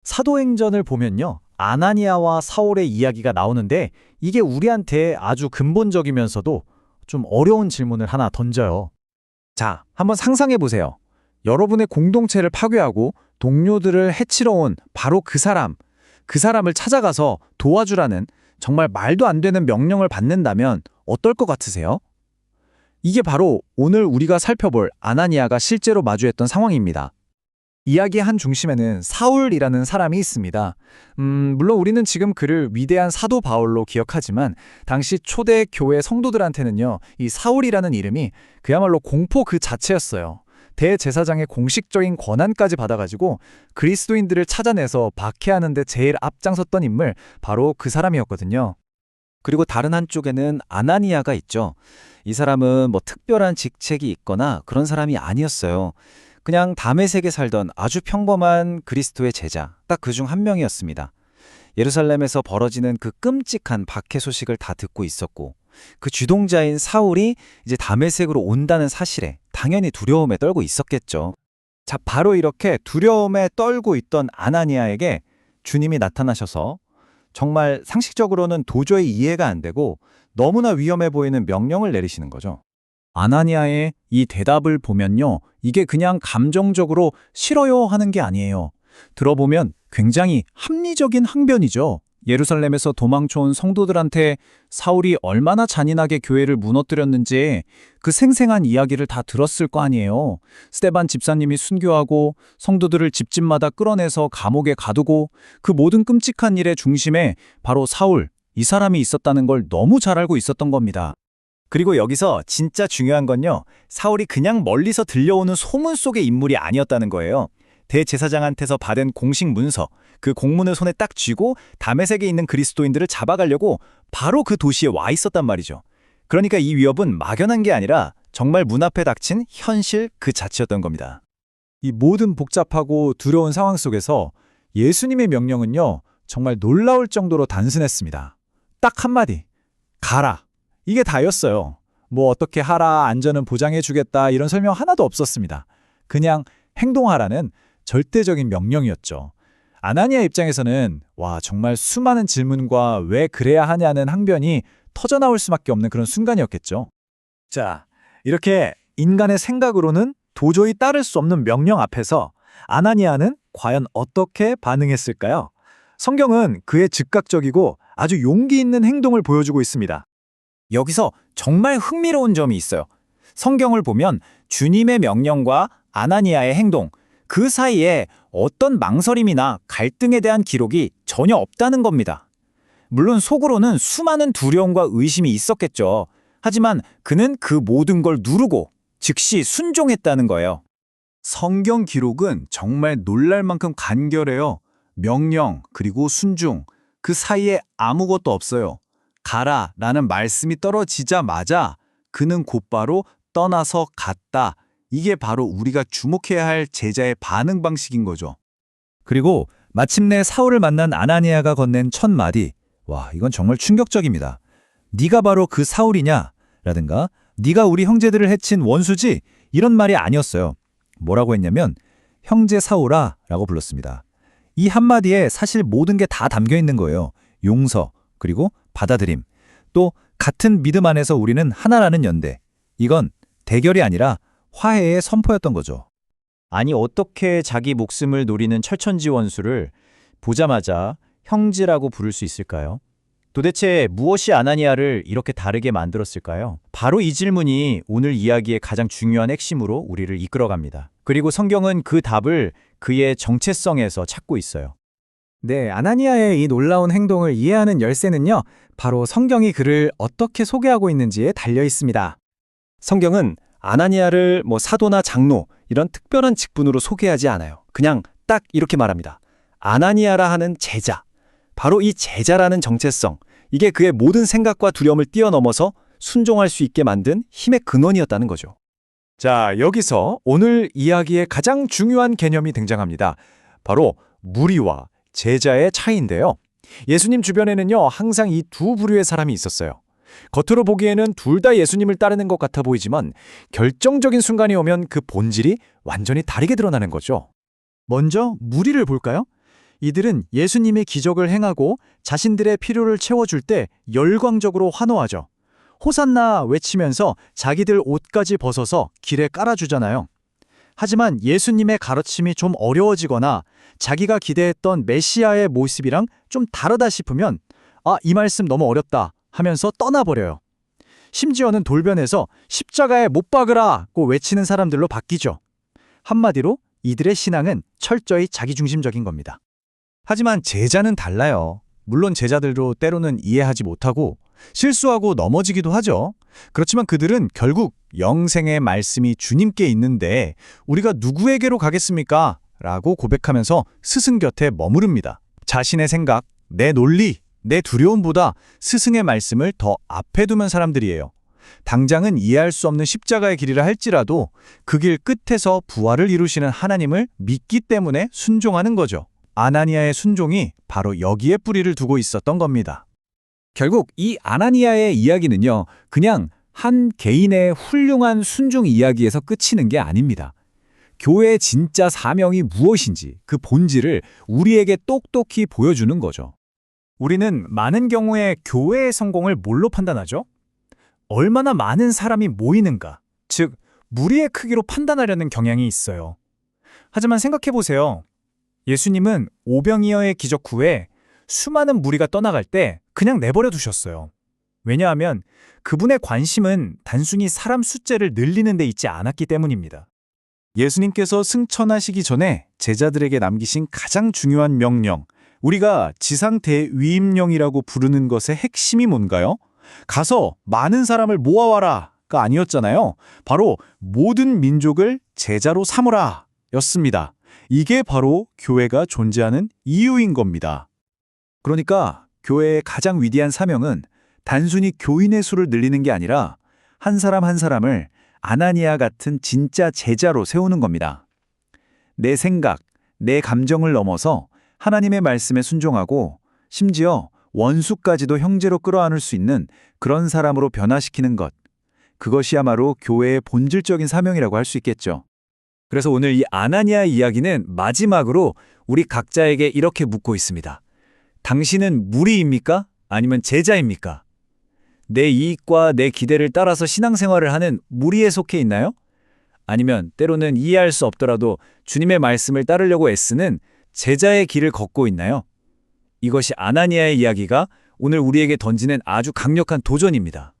사도행전을 보면요. 아나니아와 사울의 이야기가 나오는데 이게 우리한테 아주 근본적이면서도 좀 어려운 질문을 하나 던져요. 자, 한번 상상해 보세요. 여러분의 공동체를 파괴하고 동료들을 해치러 온 바로 그 사람을 찾아가서 도와주라는 정말 말도 안 되는 명령을 받는다면 어떨 것 같으세요? 이게 바로 오늘 우리가 살펴볼 아나니아가 실제로 마주했던 상황입니다. 이야기의 한 중심에는 사울이라는 사람이 있습니다. 물론 우리는 지금 그를 위대한 사도 바울로 기억하지만 당시 초대 교회 성도들한테는요, 이 사울이라는 이름이 그야말로 공포 그 자체였어요. 대제사장의 공식적인 권한까지 받아가지고 그리스도인들을 찾아내서 박해하는데 제일 앞장섰던 인물, 바로 그 사람이었거든요. 그리고 다른 한쪽에는 아나니아가 있죠. 이 사람은 뭐 특별한 직책이 있거나 그런 사람이 아니었어요. 그냥 다메섹에 살던 아주 평범한 그리스도의 제자, 딱 그 중 한 명이었습니다. 예루살렘에서 벌어지는 그 끔찍한 박해 소식을 다 듣고 있었고, 그 주동자인 사울이 이제 다메섹으로 온다는 사실에 당연히 두려움에 떨고 있었겠죠. 자, 바로 이렇게 두려움에 떨고 있던 아나니아에게 주님이 나타나셔서 정말 상식적으로는 도저히 이해가 안 되고 너무나 위험해 보이는 명령을 내리시는 거죠. 아나니아의 이 대답을 보면요, 이게 그냥 감정적으로 싫어요 하는 게 아니에요. 들어보면 굉장히 합리적인 항변이죠. 예루살렘에서 도망쳐온 성도들한테 사울이 얼마나 잔인하게 교회를 무너뜨렸는지 그 생생한 이야기를 다 들었을 거 아니에요. 스데반 집사님이 순교하고 성도들을 집집마다 끌어내서 감옥에 가두고 그 모든 끔찍한 일의 중심에 바로 사울, 이 사람이 있었다는 걸 너무 잘 알고 있었던 겁니다. 그리고 여기서 진짜 중요한 건요, 사울이 그냥 멀리서 들려오는 소문 속의 인물이 아니었다는 거예요. 대제사장한테서 받은 공식 문서, 그 공문을 손에 딱 쥐고 다메섹에 있는 그리스도인들을 잡아가려고 바로 그 도시에 와 있었단 말이죠. 그러니까 이 위협은 막연한 게 아니라 정말 문 앞에 닥친 현실 그 자체였던 겁니다. 이 모든 복잡하고 두려운 상황 속에서 예수님의 명령은요, 정말 놀라울 정도로 단순했습니다. 딱 한마디, 가라. 이게 다였어요. 뭐 어떻게 하라, 안전은 보장해주겠다 이런 설명 하나도 없었습니다. 그냥 행동하라는 절대적인 명령이었죠. 아나니아 입장에서는 와, 정말 수많은 질문과 왜 그래야 하냐는 항변이 터져나올 수밖에 없는 그런 순간이었겠죠. 자, 이렇게 인간의 생각으로는 도저히 따를 수 없는 명령 앞에서 아나니아는 과연 어떻게 반응했을까요? 성경은 그의 즉각적이고 아주 용기 있는 행동을 보여주고 있습니다. 여기서 정말 흥미로운 점이 있어요. 성경을 보면 주님의 명령과 아나니아의 행동, 그 사이에 어떤 망설임이나 갈등에 대한 기록이 전혀 없다는 겁니다. 물론 속으로는 수많은 두려움과 의심이 있었겠죠. 하지만 그는 그 모든 걸 누르고 즉시 순종했다는 거예요. 성경 기록은 정말 놀랄 만큼 간결해요. 명령 그리고 순종, 그 사이에 아무것도 없어요. 가라 라는 말씀이 떨어지자마자 그는 곧바로 떠나서 갔다. 이게 바로 우리가 주목해야 할 제자의 반응 방식인 거죠. 그리고 마침내 사울을 만난 아나니아가 건넨 첫 마디. 와, 이건 정말 충격적입니다. 네가 바로 그 사울이냐? 라든가 네가 우리 형제들을 해친 원수지? 이런 말이 아니었어요. 뭐라고 했냐면 형제 사울아 라고 불렀습니다. 이 한마디에 사실 모든 게 다 담겨 있는 거예요. 용서, 그리고 받아들임, 또 같은 믿음 안에서 우리는 하나라는 연대. 이건 대결이 아니라 화해의 선포였던 거죠. 아니, 어떻게 자기 목숨을 노리는 철천지 원수를 보자마자 형제라고 부를 수 있을까요? 도대체 무엇이 아나니아를 이렇게 다르게 만들었을까요? 바로 이 질문이 오늘 이야기의 가장 중요한 핵심으로 우리를 이끌어갑니다. 그리고 성경은 그 답을 그의 정체성에서 찾고 있어요. 네, 아나니아의 이 놀라운 행동을 이해하는 열쇠는요, 바로 성경이 그를 어떻게 소개하고 있는지에 달려 있습니다. 성경은 아나니아를 사도나 장로 이런 특별한 직분으로 소개하지 않아요. 그냥 딱 이렇게 말합니다. 아나니아라 하는 제자. 바로 이 제자라는 정체성, 이게 그의 모든 생각과 두려움을 뛰어넘어서 순종할 수 있게 만든 힘의 근원이었다는 거죠. 자, 여기서 오늘 이야기의 가장 중요한 개념이 등장합니다. 바로 무리와 제자의 차이인데요. 예수님 주변에는요, 항상 이 두 부류의 사람이 있었어요. 겉으로 보기에는 둘 다 예수님을 따르는 것 같아 보이지만 결정적인 순간이 오면 그 본질이 완전히 다르게 드러나는 거죠. 먼저 무리를 볼까요? 이들은 예수님이 기적을 행하고 자신들의 필요를 채워줄 때 열광적으로 환호하죠. 호산나 외치면서 자기들 옷까지 벗어서 길에 깔아주잖아요. 하지만 예수님의 가르침이 좀 어려워지거나 자기가 기대했던 메시아의 모습이랑 좀 다르다 싶으면 이 말씀 너무 어렵다 하면서 떠나버려요. 심지어는 돌변해서 십자가에 못 박으라고 외치는 사람들로 바뀌죠. 한마디로 이들의 신앙은 철저히 자기중심적인 겁니다. 하지만 제자는 달라요. 물론 제자들도 때로는 이해하지 못하고 실수하고 넘어지기도 하죠. 그렇지만 그들은 결국 영생의 말씀이 주님께 있는데 우리가 누구에게로 가겠습니까? 라고 고백하면서 스승 곁에 머무릅니다. 자신의 생각, 내 논리, 내 두려움보다 스승의 말씀을 더 앞에 두면 사람들이에요. 당장은 이해할 수 없는 십자가의 길이라 할지라도 그 길 끝에서 부활을 이루시는 하나님을 믿기 때문에 순종하는 거죠. 아나니아의 순종이 바로 여기에 뿌리를 두고 있었던 겁니다. 결국 이 아나니아의 이야기는요, 그냥 한 개인의 훌륭한 순종 이야기에서 끝이는 게 아닙니다. 교회의 진짜 사명이 무엇인지 그 본질을 우리에게 똑똑히 보여주는 거죠. 우리는 많은 경우에 교회의 성공을 뭘로 판단하죠? 얼마나 많은 사람이 모이는가, 즉 무리의 크기로 판단하려는 경향이 있어요. 하지만 생각해보세요. 예수님은 오병이어의 기적 후에 수많은 무리가 떠나갈 때 그냥 내버려 두셨어요. 왜냐하면 그분의 관심은 단순히 사람 숫자를 늘리는 데 있지 않았기 때문입니다. 예수님께서 승천하시기 전에 제자들에게 남기신 가장 중요한 명령, 우리가 지상 대위임령이라고 부르는 것의 핵심이 뭔가요? 가서 많은 사람을 모아와라가 아니었잖아요. 바로 모든 민족을 제자로 삼으라 였습니다. 이게 바로 교회가 존재하는 이유인 겁니다. 그러니까 교회의 가장 위대한 사명은 단순히 교인의 수를 늘리는 게 아니라 한 사람 한 사람을 아나니아 같은 진짜 제자로 세우는 겁니다. 내 생각, 내 감정을 넘어서 하나님의 말씀에 순종하고 심지어 원수까지도 형제로 끌어안을 수 있는 그런 사람으로 변화시키는 것. 그것이야말로 교회의 본질적인 사명이라고 할 수 있겠죠. 그래서 오늘 이 아나니아 이야기는 마지막으로 우리 각자에게 이렇게 묻고 있습니다. 당신은 무리입니까? 아니면 제자입니까? 내 이익과 내 기대를 따라서 신앙생활을 하는 무리에 속해 있나요? 아니면 때로는 이해할 수 없더라도 주님의 말씀을 따르려고 애쓰는 제자의 길을 걷고 있나요? 이것이 아나니아의 이야기가 오늘 우리에게 던지는 아주 강력한 도전입니다.